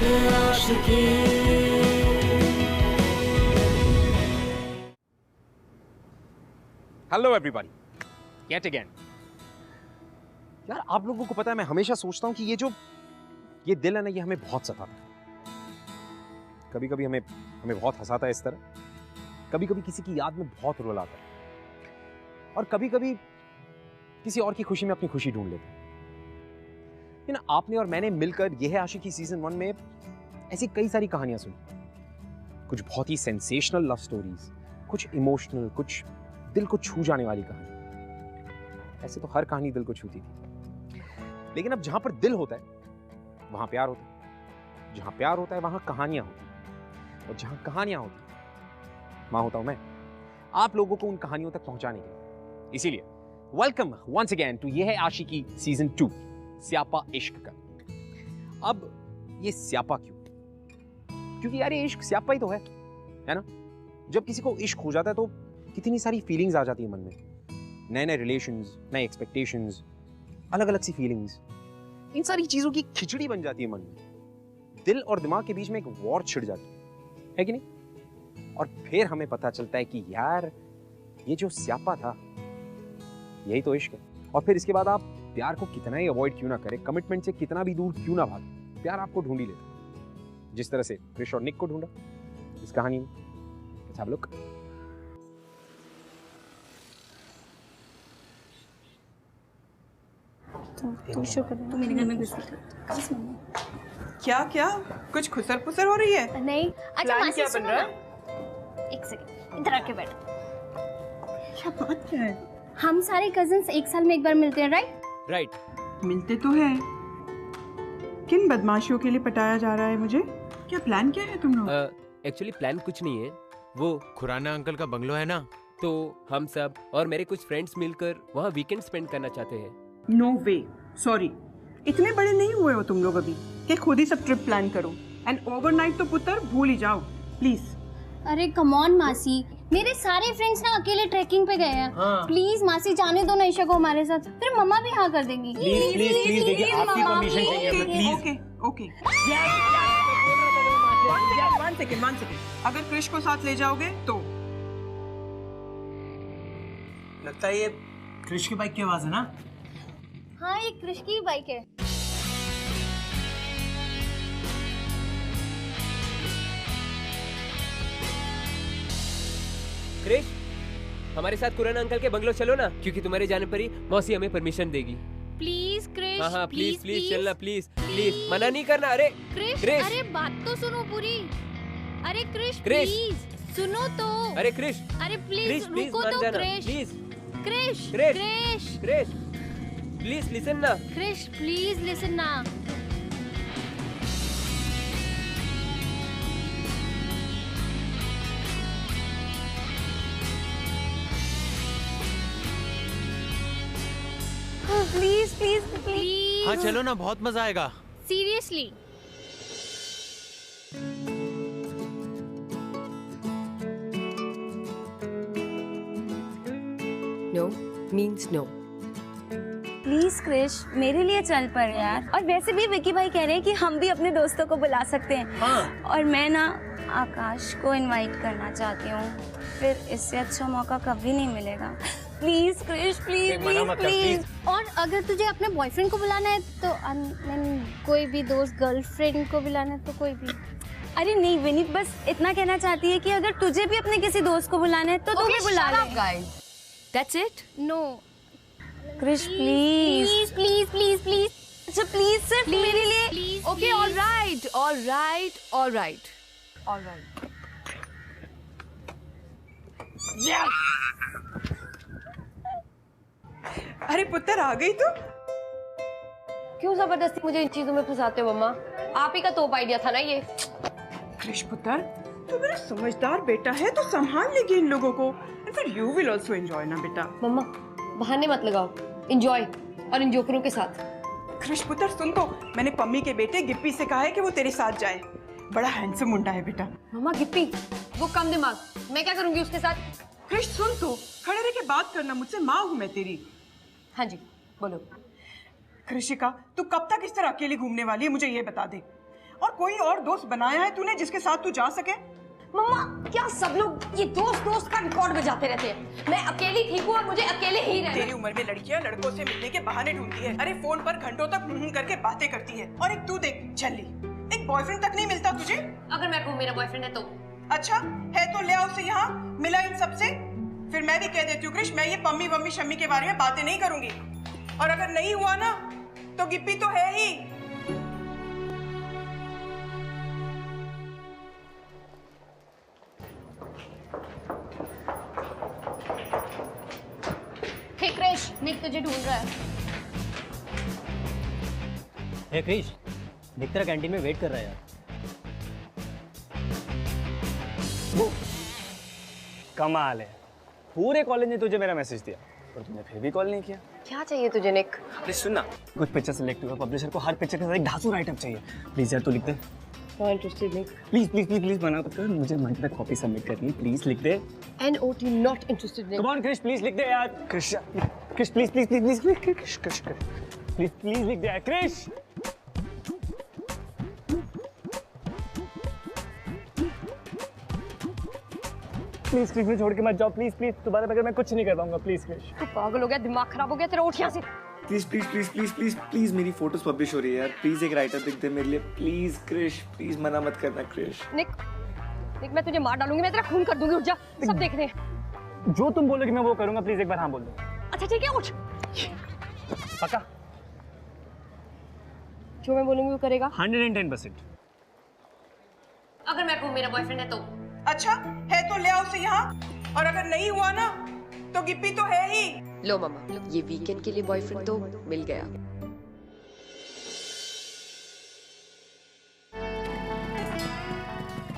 है आशिकी। Hello everybody, yet again। यार आप लोगों को पता है, मैं हमेशा सोचता हूं कि ये दिल है ना, ये हमें बहुत सताता है। कभी कभी हमें बहुत हंसाता है इस तरह, कभी कभी किसी की याद में बहुत रुलाता है, और कभी कभी किसी और की खुशी में अपनी खुशी ढूंढ लेता है। you know, आपने और मैंने मिलकर यह है आशिकी सीजन 1 में ऐसी कई सारी कहानियां सुनी। कुछ बहुत ही सेंसेशनल लव स्टोरीज, कुछ इमोशनल, कुछ दिल को छू जाने वाली कहानी। ऐसे तो हर कहानी दिल को छूती थी, लेकिन अब जहां पर दिल होता है वहां प्यार होता है, जहां प्यार होता है वहां कहानियां होती हैं, और जहां कहानियां होती हैं वहां होता हूं मैं, आप लोगों को उन कहानियों तक पहुंचाने के लिए। इसीलिए वेलकम वंस अगेन टू ये है आशिकी सीजन 2, स्यापा इश्क का। अब ये स्यापा क्यों? क्योंकि यार ये इश्क स्यापा ही तो है ना। जब किसी को इश्क हो जाता है तो कितनी सारी फीलिंग्स आ जाती है मन में, नए नए रिलेशंस, नए एक्सपेक्टेशंस, अलग अलग सी फीलिंग्स, इन सारी चीजों की खिचड़ी बन जाती है मन में। दिल और दिमाग के बीच में एक वॉर छिड़ जाती है कि नहीं? और फिर हमें पता चलता है कि यार ये जो स्यापा था यही तो इश्क है। और फिर इसके बाद आप प्यार को कितना ही अवॉइड क्यों ना करें, कमिटमेंट से कितना भी दूर क्यों ना भागे, प्यार आपको ढूंढ ही लेता, जिस तरह से क्रिश और निक को ढूंढा इस कहानी में। Let's have a look। तो शुक्र है, मेरे घर में घुस गई। क्या क्या कुछ खुसर पुसर हो रही है? नहीं, अच्छा मासी क्या बन रहा है? एक सेकंड, इधर आके बैठ। क्या बात क्या है? हम सारे कजिन्स एक साल में एक बार मिलते हैं, राइट? मिलते तो है, किन बदमाशियों के लिए पटाया जा रहा है मुझे? क्या प्लान क्या है तुम लोग? एक्चुअली प्लान कुछ नहीं है, वो खुराना अंकल का बंगलो है ना, तो हम सब और मेरे कुछ फ्रेंड्स मिलकर वहाँ वीकेंड स्पेंड करना चाहते हैं। नो वे, सॉरी, इतने बड़े नहीं हुए हो तुम लोग अभी कि खुद ही सब ट्रिप प्लान करो। एंड ओवरनाइट तो पुत्र भूल ही जाओ प्लीज। अरे कम ऑन मासी, मेरे सारे फ्रेंड्स ना अकेले ट्रैकिंग पे गए हैं। प्लीज मासी जाने दो ना ईशा को हमारे साथ, फिर मम्मा भी हाँ कर देंगी। प्लीज प्लीज प्लीज, देखिए आपकी परमिशन चाहिए हमें, please. Okay okay, one second, अगर क्रिश को साथ ले जाओगे तो। लगता है ये क्रिश की बाइक की आवाज है ना? हाँ, ये क्रिश की बाइक है। क्रिश, हमारे साथ खुराना अंकल के बंगलो चलो ना, क्योंकि तुम्हारे जाने पर ही मौसी हमें परमिशन देगी। प्लीज क्रिश, हाँ प्लीज प्लीज चलना, प्लीज प्लीज, मना नहीं करना। अरे क्रिश, अरे बात तो सुनो पूरी। अरे क्रिश क्रिश, प्लीज सुनो तो। अरे क्रिश, अरे प्लीज रुको तो Krish. Please Krish, Krish, Krish, Krish, please listen ना। क्रिश प्लीज लिसन ना। Please please please. हाँ चलो ना, बहुत मजा आएगा। Seriously. No means no. Please Krish, मेरे लिए चल पर यार। और वैसे भी विकी भाई कह रहे हैं कि हम भी अपने दोस्तों को बुला सकते हैं। हाँ। और मैं ना आकाश को इनवाइट करना चाहती हूँ, फिर इससे अच्छा मौका कभी नहीं मिलेगा। Please Krish, please please please. और अगर तुझे अपने बॉयफ्रेंड को बुलाना है तो कोई भी दोस्त, गर्लफ्रेंड को बुलाना है तो कोई भी। अरे नहीं विनीत, बस इतना कहना चाहती है कि अगर तुझे भी अपने किसी दोस्त को बुलाना है तो तू भी बुला ले। That's it? No Krish please please please please. अच्छा प्लीज, सिर्फ मेरे लिए। Please Okay, all right, all right, all right, all right. अरे पुत्र आ गई तू? क्यों जबरदस्ती मुझे इन चीजों में फंसाते हो मम्मा? आप ही का तोप आइडिया था ना ये। क्रिश पुत्र, तू मेरा समझदार बेटा है तो संभाल लेगी इन लोगों को। एंड फिर यू विल आल्सो एंजॉय ना बेटा। मम्मा बहाने मत लगाओ, एंजॉय और इन जोकरों के साथ। क्रिश पुत्र सुन तो, मैंने पम्मी के बेटे गिप्पी से कहा है कि वो तेरे साथ जाए। बड़ा हैंडसम मुंडा है बेटा। मम्मा गिप्पी, वो कम दिमाग, मैं क्या करूंगी उसके साथ? क्रिश सुन तो, खड़े रह के बात करना मुझसे, माँ हूँ मैं तेरी। हाँ जी बोलो। कृषिका, तू कब तक इस तरह अकेली घूमने वाली है, मुझे ये बता दे। और कोई और दोस्त बनाया है तूने जिसके साथ तू जा सके? मम्मा क्या सब लोग ये दोस्त दोस्त का रिकॉर्ड बजाते रहते हैं? मैं अकेली ठीक हूँ और मुझे अकेले ही रहना। तेरी उम्र में लड़कियां लड़कों से मिलने के बहाने ढूंढती है। अरे फोन पर घंटों तक करके बातें करती है। और एक तू देख झल्ली, एक बॉयफ्रेंड तक नहीं मिलता तुझे? अगर मैं कहूँ मेरा बॉयफ्रेंड है तो? अच्छा है तो ले आओ उसे यहाँ, मिला इन सबसे। फिर मैं भी कह देती हूँ कृष, मैं ये पम्मी वम्मी शम्मी के बारे में बातें नहीं करूंगी। और अगर नहीं हुआ ना तो गिप्पी तो है ही। हे क्रिश, निक तुझे ढूंढ रहा है। हे क्रिश, निक तेरा कैंटीन में वेट कर रहा है यार। कमाल है, पूरे कॉलेज ने तुझे मेरा मैसेज दिया पर तूने फिर भी कॉल नहीं किया। क्या चाहिए तुझे निक? अरे सुन ना, कुछ पिक्चर सिलेक्ट हुआ, पब्लिशर को हर पिक्चर के साथ एक धांसू राइटअप चाहिए। प्लीज यार तू लिख दे। Not interested Nick. Please please please please बना कर, मुझे मंथ तक कॉपी सबमिट करनी है। प्लीज लिख दे। NOT not interested Nick. Come on Krish, please लिख दे यार। Krish Krish please please please please Krish Krish please please लिख दे यार क्रिश। प्लीज क्रिश, मुझे छोड़ के मत जाओ प्लीज प्लीज। दोबारा बगैर मैं कुछ नहीं कर पाऊंगा। प्लीज क्रिश। तू पागल हो गया, दिमाग खराब हो गया तेरा? उठ यहाँ से। Please please please please please please मेरी फोटोज पब्लिश हो रही है यार। प्लीज एक राइटर लिख दे मेरे लिए प्लीज क्रिश। प्लीज मना मत करना क्रिश। निक निक मैं तुझे मार डालूंगी, मैं तेरा खून कर दूंगी। उठ जा, सब देख रहे हैं। जो तुम बोलोगे मैं वो करूंगा। प्लीज एक बार हाँ बोल दो। अच्छा ठीक है, उठ। पक्का? जो मैं बोलूंगी वो करेगा? 110%। अगर मैं कहूँ मेरा बॉयफ्रेंड है तो? अच्छा है तो ले आओ उसे यहाँ। और अगर नहीं हुआ ना तो गिप्पी तो है ही। लो मामा, ये वीकेंड के लिए बॉयफ्रेंड तो मिल गया।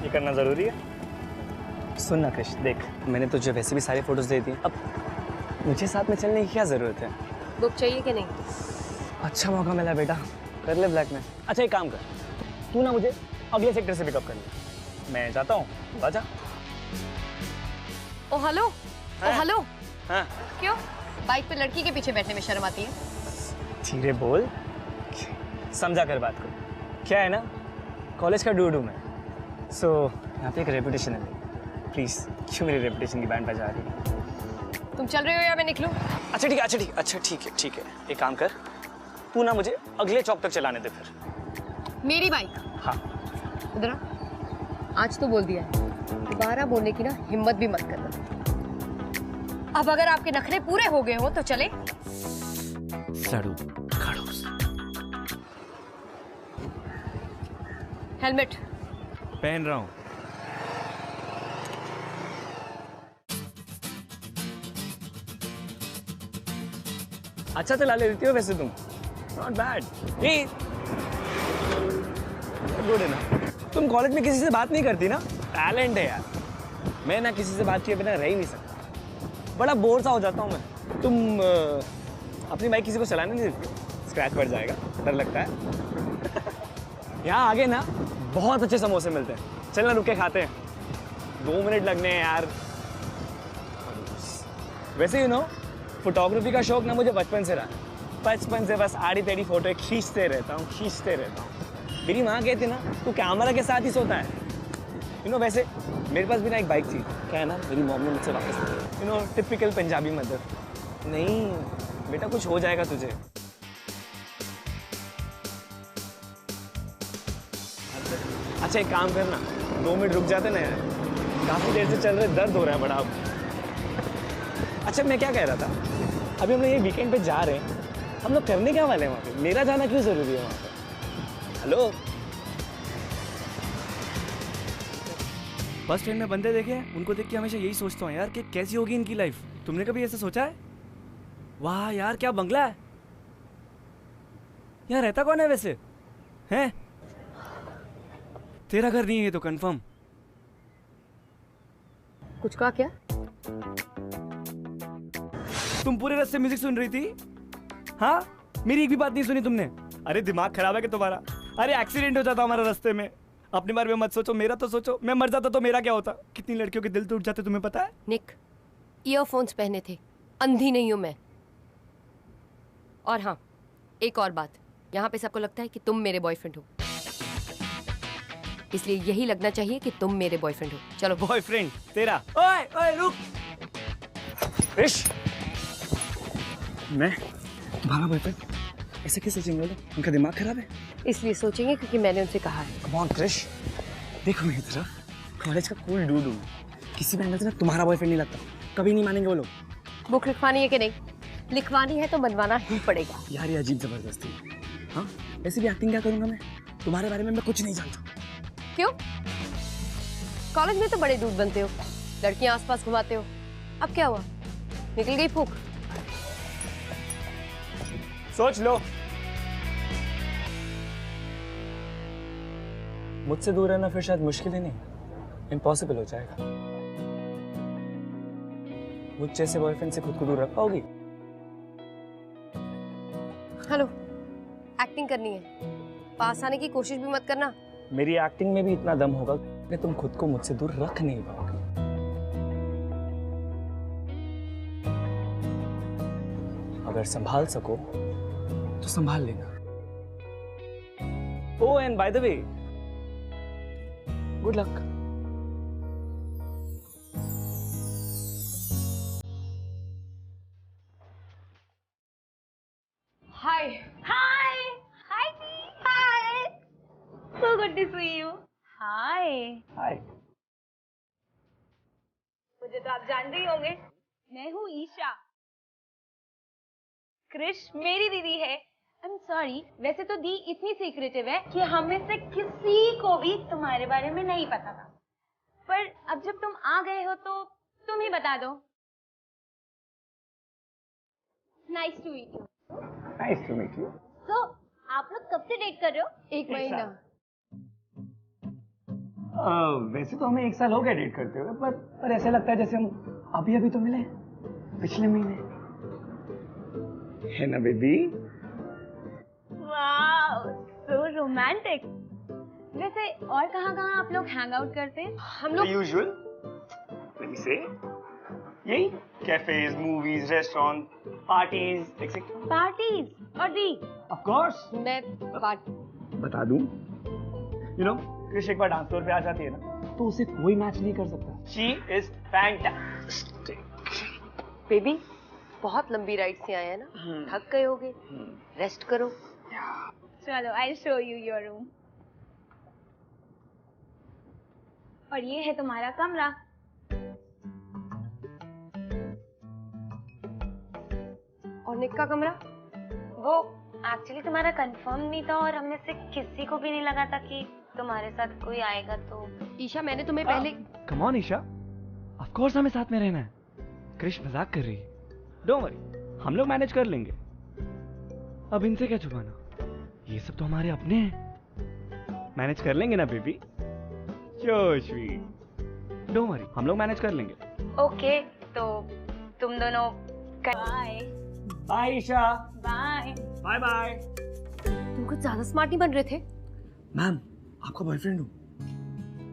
ये करना जरूरी है? सुन ना कृष, देख मैंने तुझे वैसे भी सारी फोटोज दे दी, अब मुझे साथ में चलने की क्या जरूरत है? बुक चाहिए कि नहीं? अच्छा मौका मिला बेटा, कर ले ब्लैक में। अच्छा एक काम कर, तू ना मुझे अगले सेक्टर से पिकअप कर ले, मैं जाता हूँ, तू आजा। ओ हेलो। ओ हेलो। हाँ क्यों बाइक पे लड़की के पीछे बैठने में शर्म आती है? धीरे बोल, समझा कर बात को। क्या है ना, कॉलेज का डूडू मैं, सो यहाँ पे एक रेपुटेशन है मेरी। प्लीज क्यों मेरी रेपुटेशन की बैंड बजा रही है? तुम चल रहे हो या मैं निकलूं? अच्छा ठीक है, अच्छा ठीक, अच्छा ठीक है, एक काम कर, तू ना मुझे अगले चौक तक चलाने दे फिर। मेरी बाइक? हाँ। इधर आ। आज तो बोल दिया है, दोबारा बोलने की ना हिम्मत भी मत करना। अब अगर आपके नखरे पूरे हो गए हो तो चले। सड़ू खड़ूस। हेलमेट पहन रहा हूँ। अच्छा चला ले देती हो वैसे तुम, नॉट बैड। गुड है ना, तुम कॉलेज में किसी से बात नहीं करती ना, टैलेंट है यार। मैं ना किसी से बात किए बिना रह ही नहीं सकता, बड़ा बोर सा हो जाता हूँ मैं। तुम अपनी बाइक किसी को चलाने नहीं देती, स्क्रैच पड़ जाएगा, डर लगता है। यहाँ आगे ना बहुत अच्छे समोसे मिलते हैं, चल ना रुक के खाते हैं, 2 मिनट लगने हैं यार। वैसे यू नो, फोटोग्राफी का शौक ना मुझे बचपन से रहा, बचपन से बस आड़ी टेढ़ी फोटो खींचते रहता हूँ। मेरी माँ कहती ना, तू कैमरा के साथ ही सोता है। यू नो वैसे मेरे पास भी ना एक बाइक थी, क्या है ना, मेरी मॉम ने मुझसे वापस, you know typical Punjabi mother, नहीं बेटा कुछ हो जाएगा तुझे। अच्छा एक काम करना, 2 मिनट रुक जाते ना यार, काफी देर से चल रहे, दर्द हो रहा है बड़ा अब। अच्छा मैं क्या कह रहा था, अभी हम लोग ये वीकेंड पे जा रहे हैं, हम लोग करने क्या वाले हैं वहाँ पे? मेरा जाना क्यों जरूरी है वहाँ पे? हेलो, बस ट्रेन में बंदे देखे हैं, उनको देख के हमेशा यही सोचता हूँ यार कि कैसी होगी इनकी लाइफ। तुमने कभी ऐसा सोचा है? वाह यार क्या बंगला है। यहाँ रहता कौन है वैसे? हैं? तेरा घर नहीं है ये तो कंफर्म। कुछ कहा क्या? तुम पूरे रास्ते म्यूजिक सुन रही थी? हाँ, मेरी एक भी बात नहीं सुनी तुमने? अरे दिमाग खराब है क्या तुम्हारा? अरे एक्सीडेंट हो जाता हमारा रास्ते में। अपने बारे में मत सोचो, मेरा तो सोचो। मैं मर जाता तो मेरा क्या होता? कितनी लड़कियों के दिल टूट जाते तुम्हें पता है? निक, ईयरफोन्स पहने थे, अंधी नहीं हूं मैं। और हाँ, एक और बात, यहाँ पे सबको लगता है कि तुम मेरे बॉयफ्रेंड हो। इसलिए यही लगना चाहिए कि तुम मेरे बॉयफ्रेंड हो। चलो। बॉयफ्रेंड तेरा? ओए ओए रुक। क्रिश, मैं तुम्हारा बॉयफ्रेंड? ऐसे कैसे सोचेंगे लोग? उनका दिमाग खराब है। इसलिए सोचेंगे क्योंकि मैंने उनसे कहा है। कम ऑन क्रिश, देखो मेरी तरफ, कॉलेज का कूल डूड हूँ, किसी भी एंगल से ना तुम्हारा बॉयफ्रेंड नहीं लगता, कभी नहीं मानेंगे वो लोग। बुक लिखवानी है कि नहीं? लिखवानी है तो बनवाना ही पड़ेगा। यार ये अजीब जबरदस्ती है। हाँ, ऐसे भी एक्टिंग क्या करूंगा मैं? तुम्हारे बारे में मैं कुछ नहीं जानता। क्यों? कॉलेज में तो बड़े डूड बनते हो, लड़कियां आसपास घुमाते हो। अब क्या हुआ? निकल गई फूंक? सोच लो। मुझसे दूर रहना फिर शायद मुश्किल ही नहीं, इम्पॉसिबल हो जाएगा। मुझ जैसे बॉयफ्रेंड से खुद को दूर रख पाओगी? हेलो, एक्टिंग करनी है, पास आने की कोशिश भी मत करना। मेरी एक्टिंग में भी इतना दम होगा कि तुम खुद को मुझसे दूर रख नहीं पाओगे। अगर संभाल सको तो संभाल लेना। Oh and by the way, good luck. Hi hi hi hi, so good to see you. Hi. Hi. मुझे तो आप जानते ही होंगे, मैं हूँ ईशा। क्रिश मेरी दीदी है। आई एम सॉरी, वैसे तो दी इतनी सीक्रेटिव है कि हम में से किसी को भी तुम्हारे बारे में नहीं पता था, पर अब जब तुम आ गए हो तो तुम ही बता दो। Nice to meet you. Nice to meet you. तो आप लोग कब से डेट कर रहे हो? 1 महीना। वैसे तो हमें 1 साल हो गया डेट करते हुए, पर ऐसा लगता है जैसे हम अभी अभी तो मिले पिछले महीने, है ना बेबी? Wow, so romantic. वैसे और कहाँ आप लोग हैंग आउट करते हैं? हम लोग यूजुअल, लेट मी से, यही cafes, movies, restaurant, parties, etcetera. Parties और दी? Of course. मैं बता दूं, यू नो, क्रिश एक बार डांस फ्लोर पे आ जाती है ना, तो उसे कोई मैच नहीं कर सकता। She is fantastic. बेबी, बहुत लंबी राइड से आए हैं ना, थक गए होगे, रेस्ट करो। चलो, I show you your room. और ये है तुम्हारा कमरा। और निक का कमरा? वो एक्चुअली तुम्हारा कंफर्म नहीं था और हमें से किसी को भी नहीं लगा था कि तुम्हारे साथ कोई आएगा, तो ईशा मैंने तुम्हें पहले। Come on Isha, of course हमें साथ में रहना है। क्रिश मजाक कर रही है, डोंट वरी, हम लोग मैनेज कर लेंगे। अब इनसे क्या छुपाना, ये सब तो हमारे अपने हैं, मैनेज कर लेंगे ना baby? So sweet, don't worry, हम लोग मैनेज कर लेंगे। ओके, तो तुम दोनों bye. Bye Isha. Bye bye bye. तुम कुछ ज्यादा स्मार्ट नहीं बन रहे थे। मैम, आपका बॉयफ्रेंड हूँ,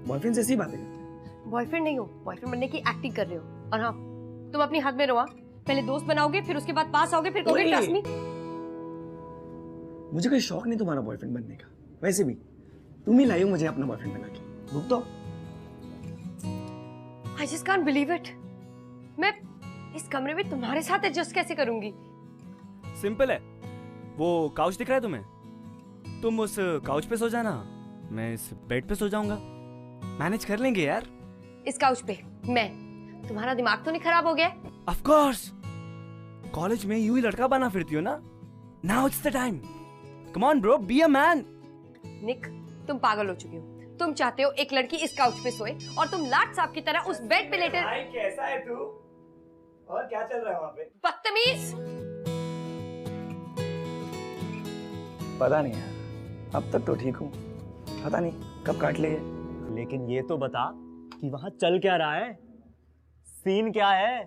बॉयफ्रेंड से ऐसी बातें करते हैं। बॉयफ्रेंड नहीं हो, बॉयफ्रेंड बनने की एक्टिंग कर रहे हो। और हाँ, तुम अपनी हद में रहो। पहले दोस्त बनाओगे, फिर उसके बाद पास आओगे, फिर कहोगे ट्रस्ट मी। मुझे कोई शौक नहीं तुम्हारा बॉयफ्रेंड बनने का, वैसे भी तुम ही लाई हो मुझे अपना बॉयफ्रेंड बना के। रुक दो। I just can't believe it. मैं इस कमरे में तुम्हारे साथ एडजस्ट कैसे करूंगी? सिंपल है, वो काउच दिख रहा है तुम्हें, तुम उस काउच पे सो जाना, मैं इस बेड पे सो जाऊंगा, मैनेज कर लेंगे यार। इस काउच पे मैं? तुम्हारा दिमाग तो नहीं खराब हो गया? ऑफ कोर्स, कॉलेज में यूं ही लड़का बना फिरती हो ना, now it's the time, come on bro, be a man. Nick, तुम पागल हो चुके हो। तुम चाहते हो एक लड़की इस काउच पे सोए और तुम लाट साहब की तरह उस बेड पे लेटे। भाई कैसा है तू? और क्या चल रहा है वहाँ पे? बदतमीज। पता नहीं यार, अब तक तो ठीक हूँ, पता नहीं कब काट ले। लेकिन ये तो बता कि वहाँ चल क्या रहा है, सीन क्या है?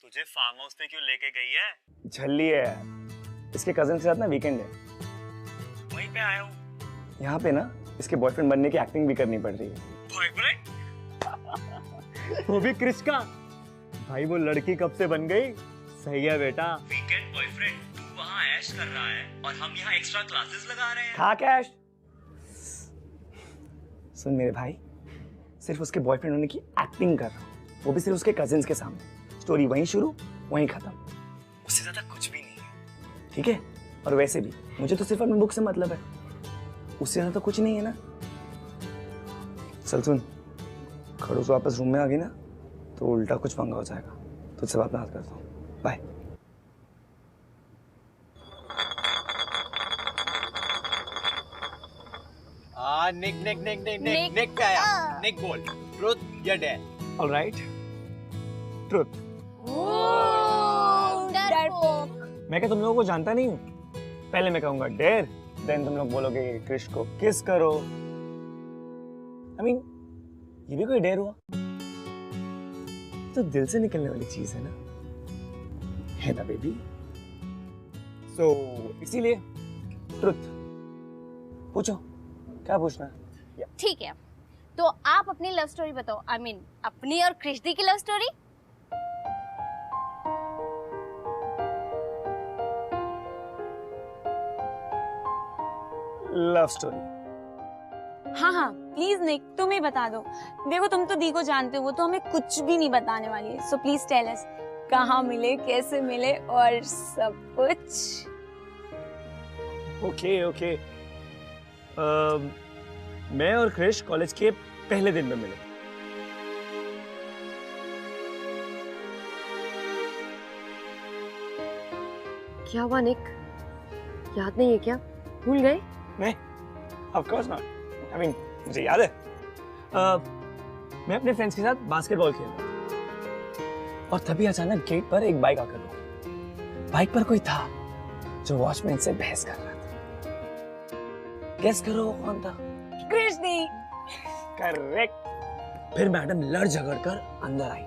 तुझे फार्म हाउस पे क्यों लेके गई है? झल्ली है यार, इसके कजिन के साथ ना वीकेंड है, वहीं पे आया हूँ। यहाँ पे ना इसके बॉयफ्रेंड बनने की एक्टिंग भी करनी पड़ रही है। बॉयफ्रेंड? वो भी क्रिश का? भाई वो लड़की कब से बन गई? सही है बेटा। वीकेंड बॉयफ्रेंड, तू वहाँ ऐश कर रहा है और हम यहाँ एक्स्ट्रा क्लासेस लगा रहे हैं। खा कैश। सुन मेरे भाई, सिर्फ उसके बॉयफ्रेंड होने की एक्टिंग कर रहा हूँ, वो भी सिर्फ उसके कजिन्स के सामने। स्टोरी वहीं शुरू वहीं खत्म, उससे ज्यादा कुछ भी नहीं है, ठीक है? और वैसे भी मुझे तो सिर्फ अपने बुक से मतलब है, उससे ज्यादा तो कुछ नहीं है ना। चल सुन, खड़ूस वापस रूम में आ गई ना तो उल्टा कुछ पंगा हो जाएगा। तुझसे बात करता हूँ, बाय। निक का आया। निक बोल, ट्रुथ या डेयर? Alright, truth. मैं क्या तुम लोगों को जानता नहीं हूँ? पहले मैं कहूंगा डेयर, देन तुम लोग बोलोगे क्रिश को किस करो। I mean, ये भी कोई डेयर हुआ? तो दिल से निकलने वाली चीज है ना बेबी? सो इसीलिए ट्रुथ पूछो, क्या पूछना है? ठीक है, तो आप अपनी लव स्टोरी बताओ। I mean, अपनी और कृष्ण की लव स्टोरी। Love story? हाँ हाँ प्लीज निक, तुम ही बता दो। देखो तुम तो दी को जानते हो, वो तो हमें कुछ भी नहीं बताने वाली है। सो प्लीज टेल अस, कहाँ मिले, कैसे मिले और सब कुछ। ओके। मैं और क्रिश कॉलेज के पहले दिन में मिले। क्या हुआ निक? याद नहीं है क्या? भूल गए? नहीं, of course not. I mean, मुझे याद है। मैं अपने फ्रेंड्स के साथ बास्केटबॉल खेल रहा था और तभी अचानक गेट पर एक बाइक आकर रुकी। बाइक पर कोई था जो वॉचमैन से बहस कर रहा था। गेस करो कौन था? कृष्णी। करेक्ट। फिर मैडम लड़ झगड़ कर अंदर आई,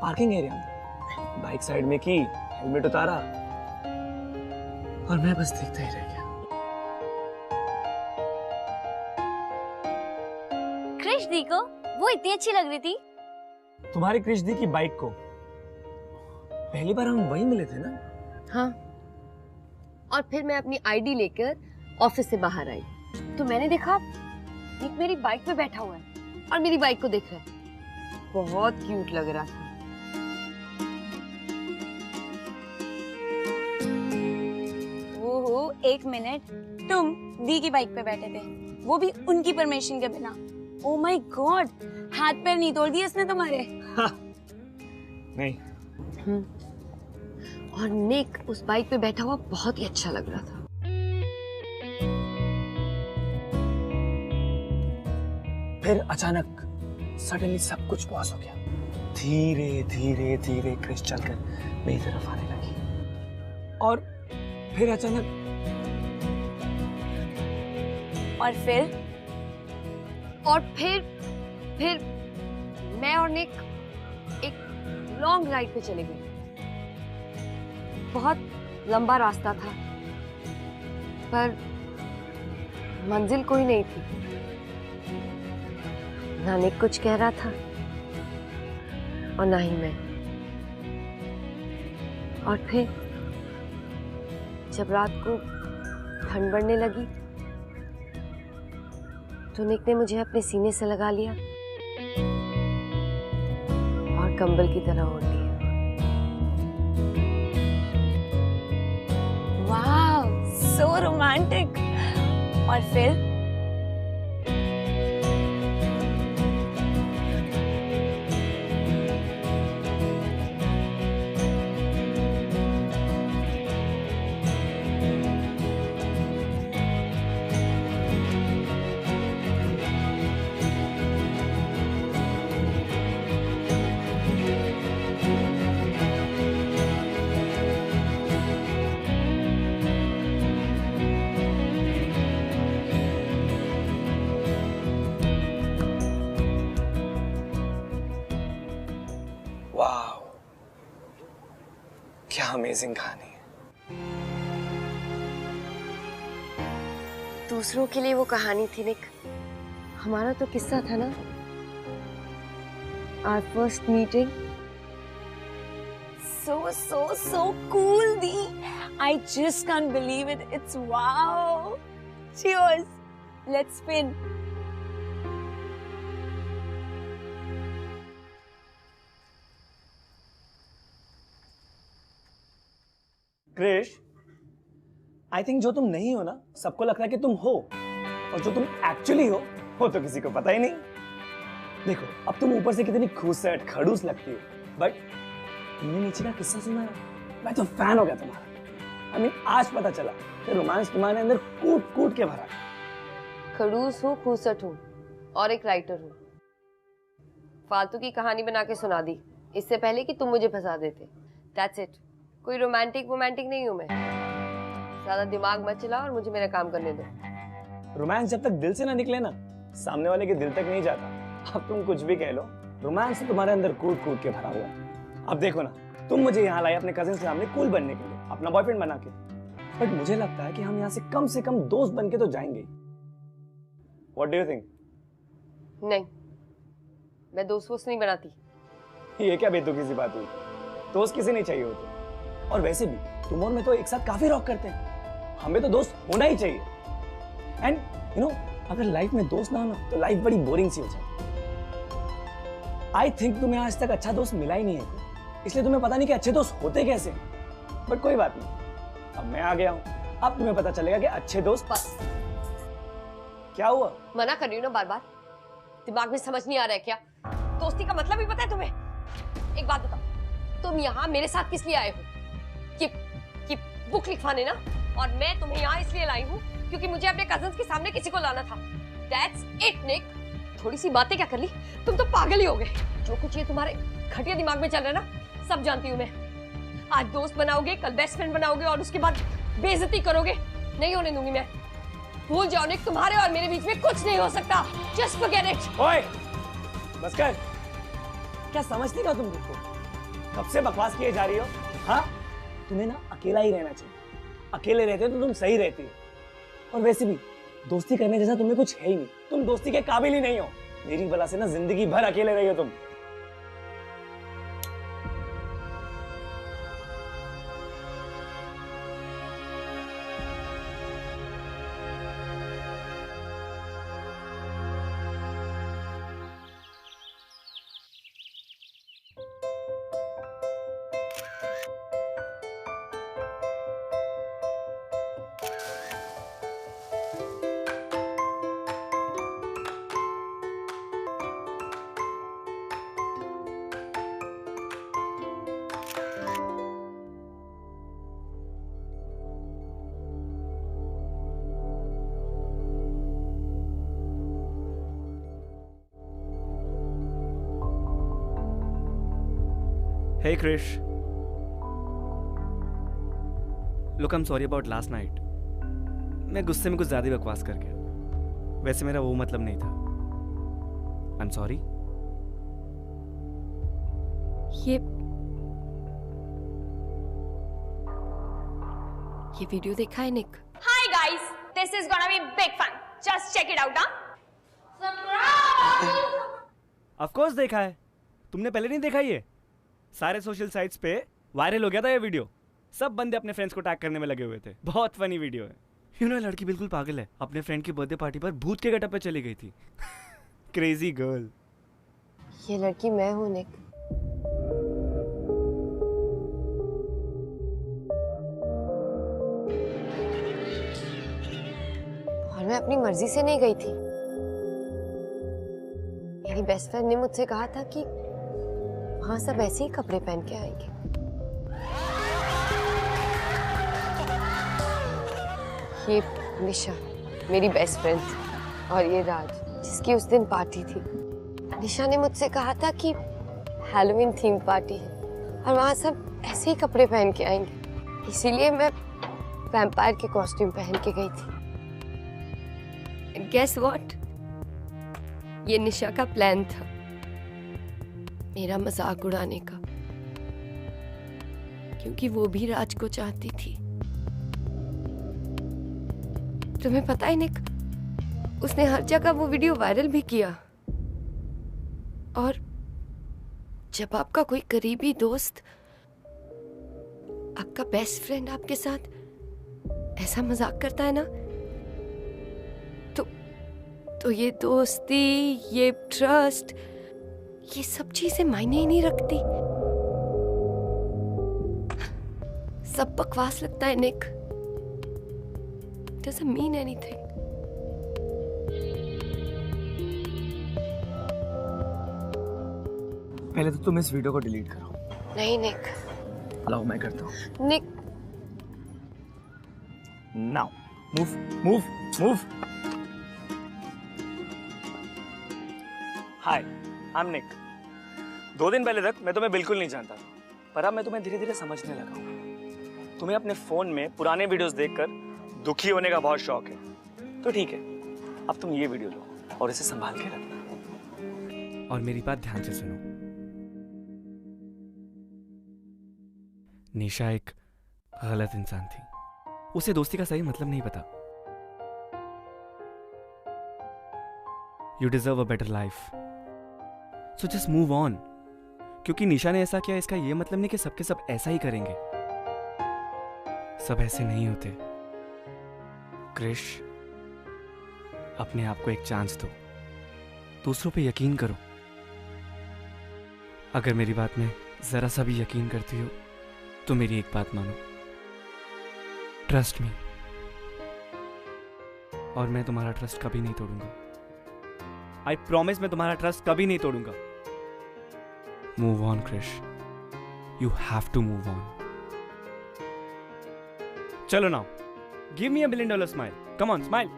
पार्किंग एरिया में बाइक साइड में की, हेलमेट उतारा और मैं बस देखता ही रह गया। कृष्ण दी को वो इतनी अच्छी लग रही थी। तुम्हारी कृष्ण दी की बाइक को पहली बार हम वहीं मिले थे ना? हाँ, और फिर मैं अपनी आईडी लेकर ऑफिस से बाहर आई तो मैंने देखा निक मेरी बाइक पे बैठा हुआ है और मेरी बाइक को देख रहा है। बहुत क्यूट लग रहा था। ओहो, एक मिनट, तुम दी की बाइक पे बैठे थे, वो भी उनकी परमिशन के बिना? ओ माय गॉड, हाथ पैर नहीं तोड़ दिए इसने तुम्हारे? नहीं। और निक उस बाइक पे बैठा हुआ बहुत ही अच्छा लग रहा था। फिर अचानक सडनली सब कुछ पॉज हो गया। धीरे धीरे धीरे क्रिश चलकर मेरी तरफ आने लगी और फिर अचानक और फिर मैं और निक एक लॉन्ग राइड पे चले गए। बहुत लंबा रास्ता था पर मंजिल कोई नहीं थी। ना निक कुछ कह रहा था और ना ही मैं। और फिर जब रात को ठंड बढ़ने लगी तो निक ने मुझे अपने सीने से लगा लिया और कंबल की तरह ओढ़ लिया। वाह, सो रोमांटिक। और फिर? क्या अमेजिंग कहानी है। दूसरों के लिए वो कहानी थी निक, हमारा तो किस्सा था ना। Our first meeting. So cool, Dee. I just can't believe it. It's wow. Cheers. Let's spin. Krish, I think जो तुम नहीं हो ना, सबको लगता है कि तुम हो, और जो तुम एक्चुअली हो वो तो किसी को पता ही नहीं। देखो, अब तुम ऊपर से कितनी खूबसूरत खड़ूस लगती हो, बट तुमने नीचे का किस्सा सुना है? मैं तो फैन हो गया तुम्हारा। आई मीन, आज पता चला कि रोमांस तुम्हारे अंदर कूट कूट के भरा है। खड़ूस हूँ, खूसट हूँ और एक राइटर हूँ। फालतू की कहानी बना के सुना दी इससे पहले कि तुम मुझे फंसा देते। That's it. कोई रोमांटिक नहीं हूँ मैं। ज्यादा दिमाग मत चला और मुझे मेरा काम करने दो। रोमांस जब तक दिल से ना निकले ना, सामने वाले के दिल तक नहीं जाता। अब तुम कुछ भी कह लो, रोमांस तो तुम्हारे अंदर कूट कूट के भरा हुआ है। अब देखो ना, तुम मुझे यहाँ लाए अपने कजिन के सामने कूल बनने के लिए, अपना बॉयफ्रेंड बना के, बट मुझे लगता है कि हम यहाँ से कम दोस्त बन के तो जाएंगे। What do you think? नहीं, मैं दोस्त नहीं बनाती। ये क्या बेतुकी सी बात हुई? दोस्त किसी नहीं चाहिए होते। और वैसे भी तुम और मैं तो एक साथ काफी रॉक करते हैं, हमें तो दोस्त होना ही चाहिए। एंड यू नो, अगर लाइफ में दोस्त ना हो ना, तो लाइफ बड़ी बोरिंग सी हो जाए। आई थिंक तुम्हें आज तक अच्छा दोस्त मिला ही नहीं है, इसलिए तुम्हें पता नहीं कि अच्छे दोस्त होते कैसे। बट कोई बात नहीं, अब मैं आ गया हूँ, अब तुम्हें पता चलेगा कि अच्छे दोस्त। बस। क्या हुआ? मना कर रही हूँ ना बार बार, दिमाग में समझ नहीं आ रहा है क्या? दोस्ती का मतलब ही पता है तुम्हें? एक बात बताओ, तुम यहाँ मेरे साथ किस लिए आए हो? कि बुक लिखवाने ना? और मैं तुम्हें यहाँ इसलिए लाई हूँ क्योंकि मुझे अपने कजिन्स के सामने किसी को लाना था। That's it, निक। थोड़ी सी बातें क्या कर ली? तुम तो पागल ही हो गए। जो कुछ ये तुम्हारे घटिया दिमाग में चल रहा है ना, सब जानती हूँ मैं। आज दोस्त बनाओगे, कल बेस्ट फ्रेंड बनाओगे और उसके बाद बेइज्जती करोगे। नहीं होने दूंगी मैं। भूल जाओ निक, तुम्हारे और मेरे बीच में कुछ नहीं हो सकता। Just forget it। ओए, बस कर। क्या समझती हो तुम खुद को? कब से बकवास किए जा रही हो? हाँ, तुम्हें ना अकेला ही रहना चाहिए। अकेले रहते हो तो तुम सही रहती हो। और वैसे भी दोस्ती करने जैसा तुम्हें कुछ है ही नहीं। तुम दोस्ती के काबिल ही नहीं हो। मेरी वजह से ना जिंदगी भर अकेले रही हो तुम। Hey Krish. Look, I'm sorry about last night. मैं गुस्से में कुछ ज्यादा ही बकवास कर गया। वैसे मेरा वो मतलब नहीं था। I'm sorry. ये वीडियो देखा है निक? Hi guys, this is gonna be big fun. Just check it out, huh? Surprise! Of course देखा है। तुमने पहले नहीं देखा ये? सारे सोशल साइट्स पे वायरल हो गया था ये वीडियो। सब बंदे अपने फ्रेंड्स को टैग करने में लगे हुए थे। बहुत फनी वीडियो है। यू नो, लड़की बिल्कुल पागल है। अपने फ्रेंड की बर्थडे पार्टी पर भूत के गेटअप पे चली गई थी। Crazy girl. ये लड़की मैं हूँ निक। और मैं अपनी मर्जी से नहीं गई थी। मेरी बेस्ट फ्रेंड ने मुझसे कहा था कि वहां सब ऐसे ही कपड़े पहन के आएंगे। ये निशा मेरी बेस्ट फ्रेंड थी और ये राज जिसकी उस दिन पार्टी थी। निशा ने मुझसे कहा था कि हैलोवीन थीम पार्टी है और वहां सब ऐसे ही कपड़े पहन के आएंगे, इसीलिए मैं वैम्पायर के कॉस्ट्यूम पहन के गई थी। Guess what? ये निशा का प्लान था, मेरा मजाक उड़ाने का, क्योंकि वो भी राज को चाहती थी। तुम्हें पता है निक, उसने हर जगह वो वीडियो वायरल भी किया। और जब आपका कोई करीबी दोस्त, आपका बेस्ट फ्रेंड आपके साथ ऐसा मजाक करता है ना, तो ये दोस्ती, ये ट्रस्ट, ये सब चीजें मायने ही नहीं रखती। सब बकवास लगता है निक। Doesn't mean anything. पहले तो तुम इस वीडियो को डिलीट करो। नहीं निक। लाओ मैं करता हूँ। Nick. Now move move move. Hi, I am Nick. 2 दिन पहले तक मैं तुम्हें बिल्कुल नहीं जानता था, पर अब मैं तुम्हें धीरे धीरे समझने लगा हूँ। तुम्हें अपने फोन में पुराने वीडियोस देखकर दुखी होने का बहुत शौक है, तो ठीक है, अब तुम ये वीडियो लो और इसे संभाल के रखना। और मेरी बात ध्यान से सुनो। निशा एक गलत इंसान थी, उसे दोस्ती का सही मतलब नहीं पता। You deserve a better life, so just move on. क्योंकि निशा ने ऐसा किया, इसका यह मतलब नहीं कि सबके सब ऐसा ही करेंगे। सब ऐसे नहीं होते। क्रिश, अपने आप को एक चांस दो, दूसरों पे यकीन करो। अगर मेरी बात में जरा सा भी यकीन करती हो तो मेरी एक बात मानो, ट्रस्ट मी, और मैं तुम्हारा ट्रस्ट कभी नहीं तोड़ूंगा। आई प्रॉमिस, मैं तुम्हारा ट्रस्ट कभी नहीं तोड़ूंगा। Move on Krish, you have to move on. चलो now, give me $1 billion smile. Come on, smile.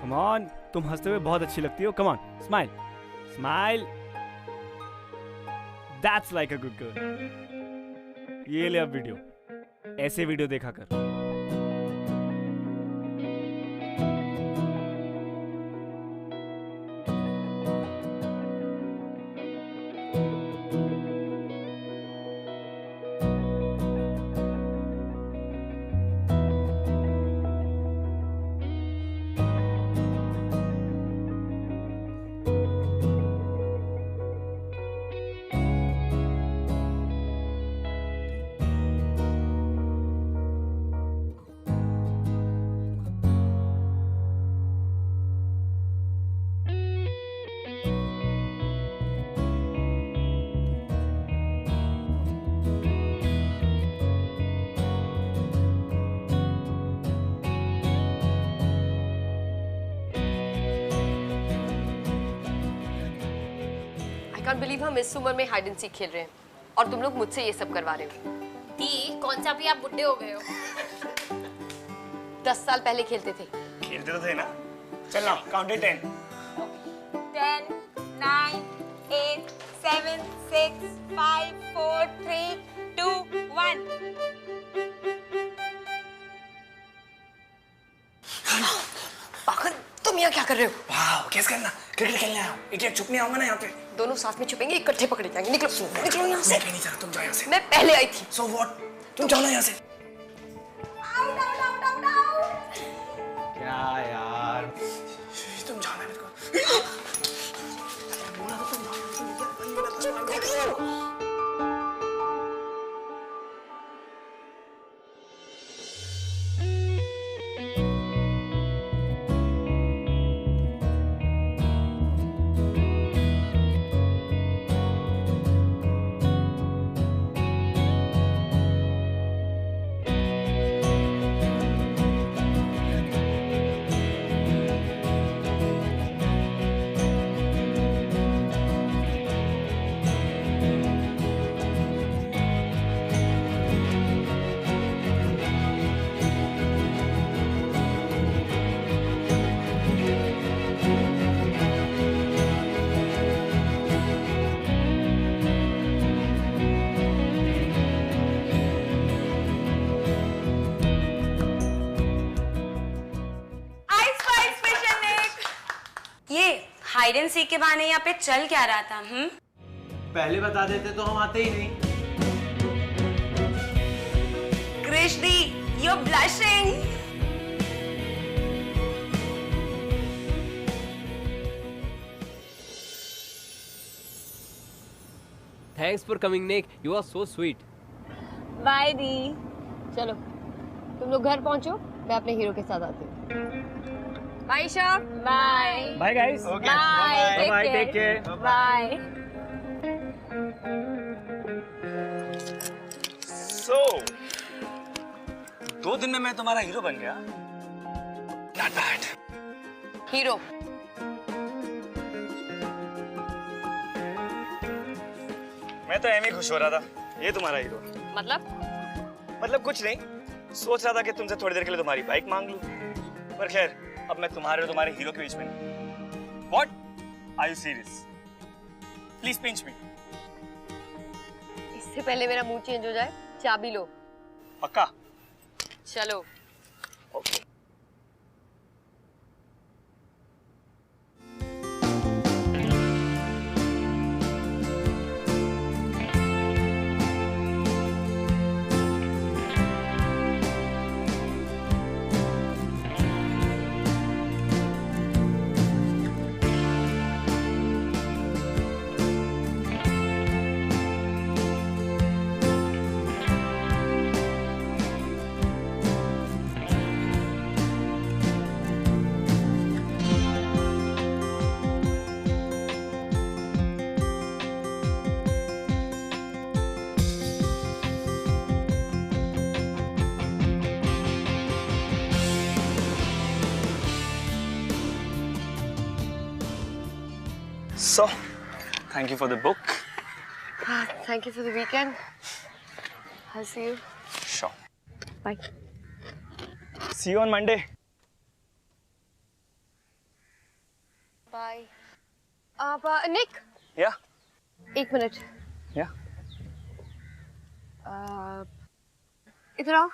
Come on, तुम हंसते हुए बहुत अच्छी लगती हो। Come on, smile smile. That's like a good girl. ये ले अब वीडियो, ऐसे वीडियो देखा कर। I can't believe हम इस उम्र में हाइड एंड सीक खेल रहे हैं और तुम लोग मुझसे ये सब करवा रहे हो। दी, कौन सा भी आप बुड्ढे हो गए हो। 10 साल पहले खेलते थे। खेलते तो थे ना। चल ना, काउंट इट 10। 10, 9, 8, 7, 6, 5, 4, 3, 2, 1। पागल, तुम यहाँ क्या कर रहे हो? वाह, कैसे करना? क्रिकेट खेलने आया हूँ। इडियट, छुप नहीं आऊंगा ना यहाँ पे। दोनों साथ में छुपेंगे, इकट्ठे पकड़े जाएंगे। निकलो, निकलो यहाँ से। मैं नहीं जा, तुम जाओ यहाँ से। मैं पहले आई थी। So what? तुम जाओ ना यहाँ से। क्या यार, तुम जाओ ना मेरे को। बोला तो तुम हाइड एंड सीक के बहाने यहाँ पे चल क्या रहा था? पहले बता देते तो हम आते ही नहीं। Krishni, you're blushing. Thanks for coming, Nick. You are so sweet. Bye दी। चलो, तुम लोग घर पहुंचो, मैं अपने हीरो के साथ आती हूँ। Bye Isha. Bye. Bye guys. Bye. Bye, take care. Bye. So, 2 दिन में मैं तुम्हारा हीरो बन गया। Not bad. हीरो मैं तो एम ही खुश हो रहा था, ये तुम्हारा हीरो। मतलब कुछ नहीं, सोच रहा था कि तुमसे थोड़ी देर के लिए तुम्हारी बाइक मांग लूं, पर खैर अब मैं तुम्हारे और तुम्हारे हीरो के बीच में नहीं। What? Are you serious? Please pinch me. इससे पहले मेरा मूड चेंज हो जाए, चाबी लो। पक्का? चलो। Okay. So, thank you for the book. Thank you for the weekend. I'll see you. Sure. Bye. See you on Monday. Bye. Nick. Yeah. एक minute. Yeah. इधर आओ.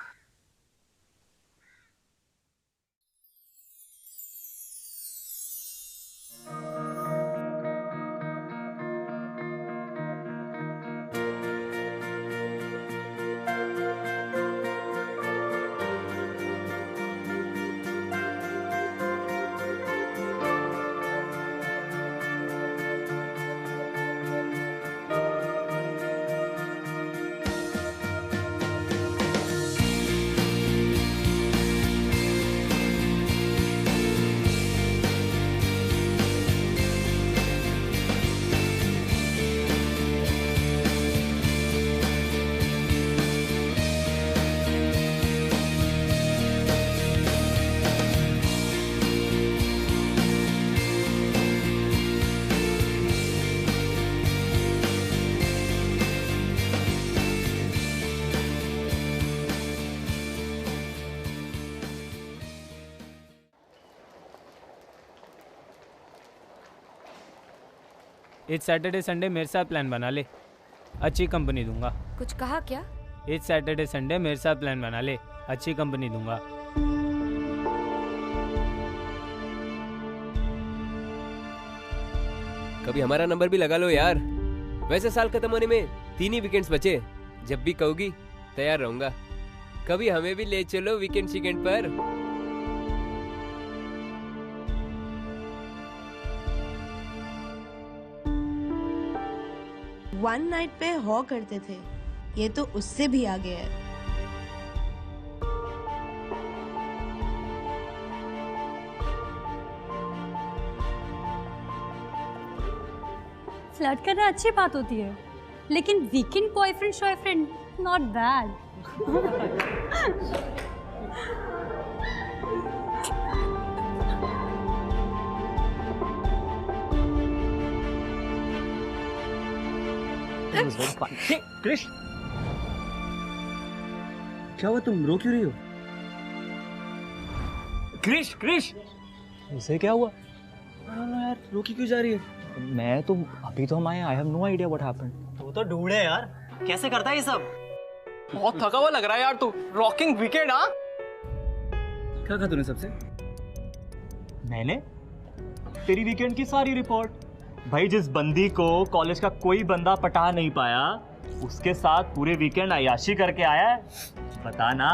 इस सैटरडे संडे मेरे साथ प्लान बना ले, अच्छी कंपनी दूंगा। कुछ कहा क्या? इस सैटरडे संडे मेरे साथ प्लान बना ले, अच्छी कंपनी दूंगा। कभी हमारा नंबर भी लगा लो यार। वैसे साल खत्म होने में 3 ही वीकेंड्स बचे। जब भी कहोगी तैयार रहूंगा। कभी हमें भी ले चलो वीकेंड शीकेंड पर। वन नाइट पे हो करते थे, ये तो उससे भी आगे है। फ्लर्ट करना अच्छी बात होती है, लेकिन वीकेंड बॉयफ्रेंड शॉयफ्रेंड नॉट बैड। क्रिश, क्या हुआ? तुम रो क्यों रही हो? क्रिश, क्रिश, इसे क्या हुआ? यार रोकी क्यों जा रही है? मैं तो अभी तो हम आए, I have no idea what happened. तू तो ढूंढे यार, कैसे करता है ये सब? बहुत थका हुआ लग रहा है यार तू। Rocking weekend. हाँ, क्या कहा तूने सबसे? मैंने तेरी वीकेंड की सारी रिपोर्ट। भाई, जिस बंदी को कॉलेज का कोई बंदा पटा नहीं पाया, उसके साथ पूरे वीकेंड अय्याशी करके आया है। बता ना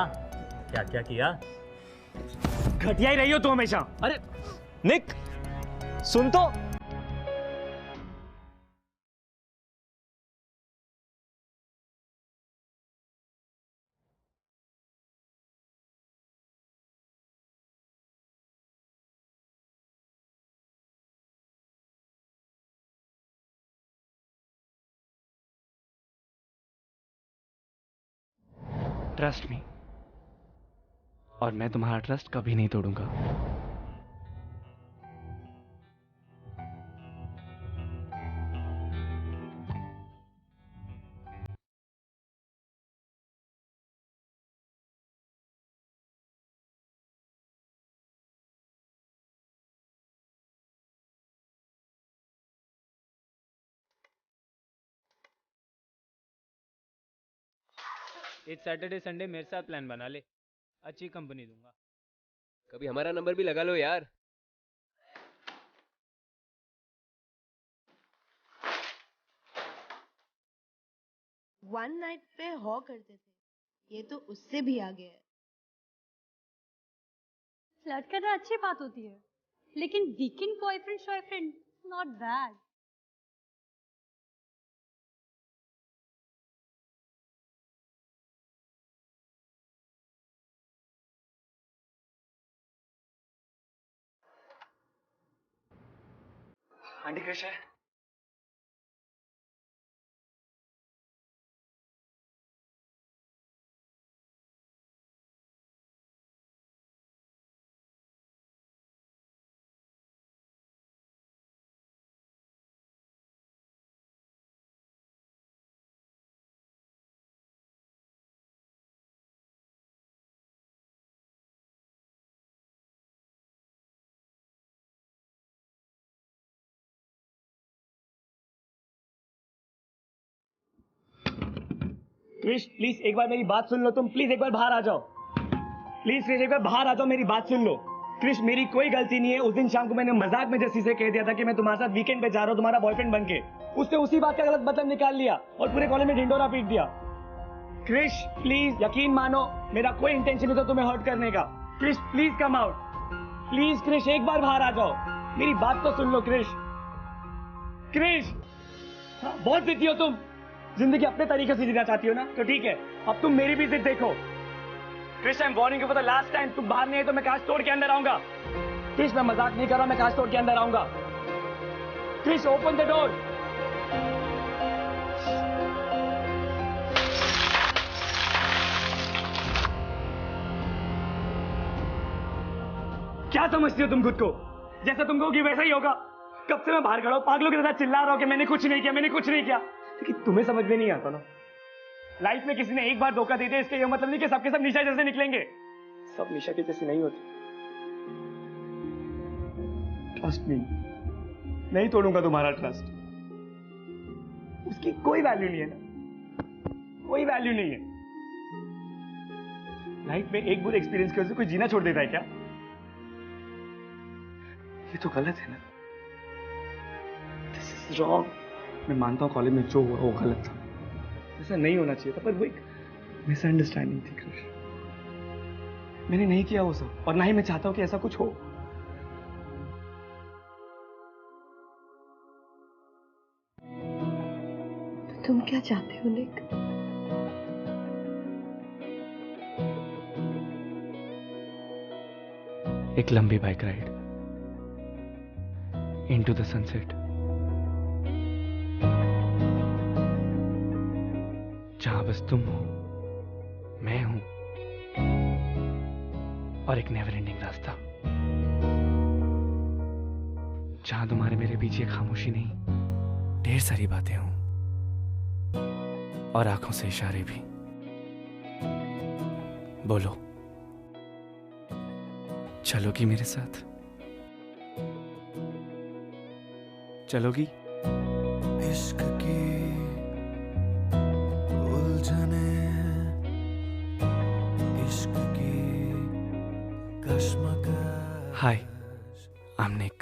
क्या क्या किया। घटिया ही रही हो तू हमेशा। अरे निक, सुन तो। ट्रस्ट मी, और मैं तुम्हारा ट्रस्ट कभी नहीं तोड़ूंगा। इस सैटरडे संडे मेरे साथ प्लान बना ले, अच्छी कंपनी दूंगा। कभी हमारा नंबर भी लगा लो यार। वन नाइट पे हो करते थे, ये तो उससे भी आगे है। फ्लर्ट करना अच्छी बात होती है, लेकिन weekend boyfriend not bad. Aunty Krish है? क्रिश प्लीज एक बार मेरी बात सुन लो, तुम प्लीज एक बार बाहर आ जाओ। प्लीज क्रिश एक बार बाहर आ जाओ, मेरी बात सुन लो। क्रिश मेरी कोई गलती नहीं है। उस दिन शाम को मैंने मजाक में जस्सी से कह दिया था कि मैं तुम्हारे साथ वीकेंड पे जा रहा हूँ तुम्हारा बॉयफ्रेंड बन के। उसने उसी बात का गलत मतलब निकाल लिया और पूरे कॉलेज में ढिंडोरा पीट दिया। क्रिश प्लीज यकीन मानो, मेरा कोई इंटेंशन नहीं था तुम्हें हर्ट करने का। Krish please come out, please Krish एक बार बाहर आ जाओ, मेरी बात तो सुन लो क्रिश। क्रिश हाँ, बहुत जिद्दी हो तुम, जिंदगी अपने तरीके से जीना चाहती हो ना, तो ठीक है, अब तुम मेरी भी जिद देखो। Krish I am warning you for the last time, तुम बाहर नहीं है तो मैं कांच तोड़ के अंदर आऊंगा। क्रिश मैं मजाक नहीं कर रहा, मैं कांच तोड़ के अंदर आऊंगा। Krish open the door. क्या समझती हो तुम खुद को? जैसा तुम कहोगी वैसा ही होगा। कब से मैं बाहर खड़ा हूं, पागलों की तरह चिल्ला रहा हूं कि मैंने कुछ नहीं किया, मैंने कुछ नहीं किया, लेकिन तुम्हें समझ में नहीं आता ना। लाइफ में किसी ने एक बार धोखा दे दिया इसका ये मतलब नहीं कि सबके सब निशा जैसे निकलेंगे। सब निशा के जैसे नहीं होते। ट्रस्ट मी, नहीं तोड़ूंगा तुम्हारा ट्रस्ट। उसकी कोई वैल्यू नहीं है ना, कोई वैल्यू नहीं है। लाइफ में एक बुरे एक्सपीरियंस की वजह से कोई जीना छोड़ देता है क्या? ये तो गलत है ना। This is wrong. मैं मानता हूं कॉलेज में जो हुआ वो गलत था, ऐसा नहीं होना चाहिए था, पर वो एक मिसअंडरस्टैंडिंग थी कृष। मैंने नहीं किया वो सब, और ना ही मैं चाहता हूं कि ऐसा कुछ हो। तो तुम क्या चाहते हो निक? एक लंबी bike ride into the sunset, जहां बस तुम हो, मैं हूं, और एक नेवर एंडिंग रास्ता, जहां तुम्हारे मेरे बीच ये खामोशी नहीं, ढेर सारी बातें हों, और आंखों से इशारे भी। बोलो, चलोगी मेरे साथ? चलोगी? इश्क की उलझने, इश्क की कश्मकश। हाय, आई एम निक।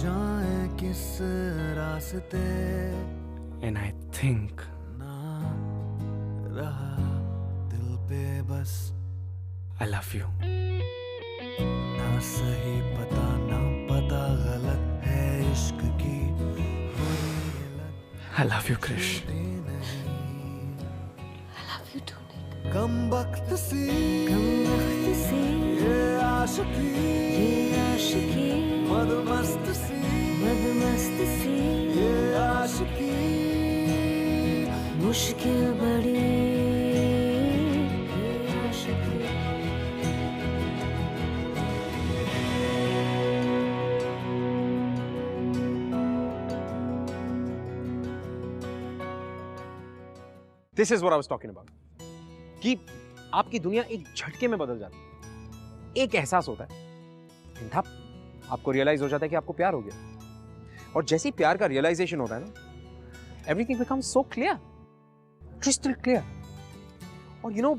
जाए किस रास्ते, एंड आई थिंक ना रहा दिल पे बस आई लव यू। ना सही पता ना पता गलत है इश्क की। I love you, Krish. I love you too, Nick. कम वक्त सी ये आशिकी मदमस्त सी ये आशिकी मुश्किल बड़ी ये आशिकी this is what I was talking about, कि आपकी दुनिया एक झटके में बदल जाती है। एक एहसास होता है, धप, आपको रियलाइज हो जाता है कि आपको प्यार हो गया। और जैसे ही प्यार का रियलाइजेशन होता है ना, everything becomes so clear, crystal clear. और यू नो,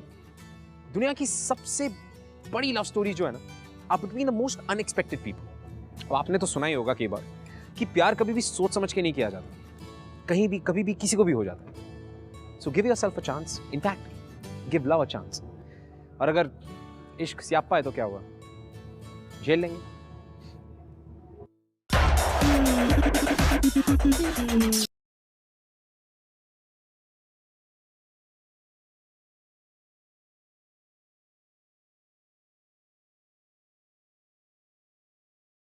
दुनिया की सबसे बड़ी लव स्टोरी जो है ना, आप between the most unexpected people. और आपने तो सुना ही होगा कई बार कि प्यार कभी भी सोच समझ के नहीं किया जाता, कहीं भी कभी भी किसी को भी हो जाता है। So give yourself a chance, in fact give love a chance. और अगर इश्क स्यापा है तो क्या हुआ, झेल लेंगे।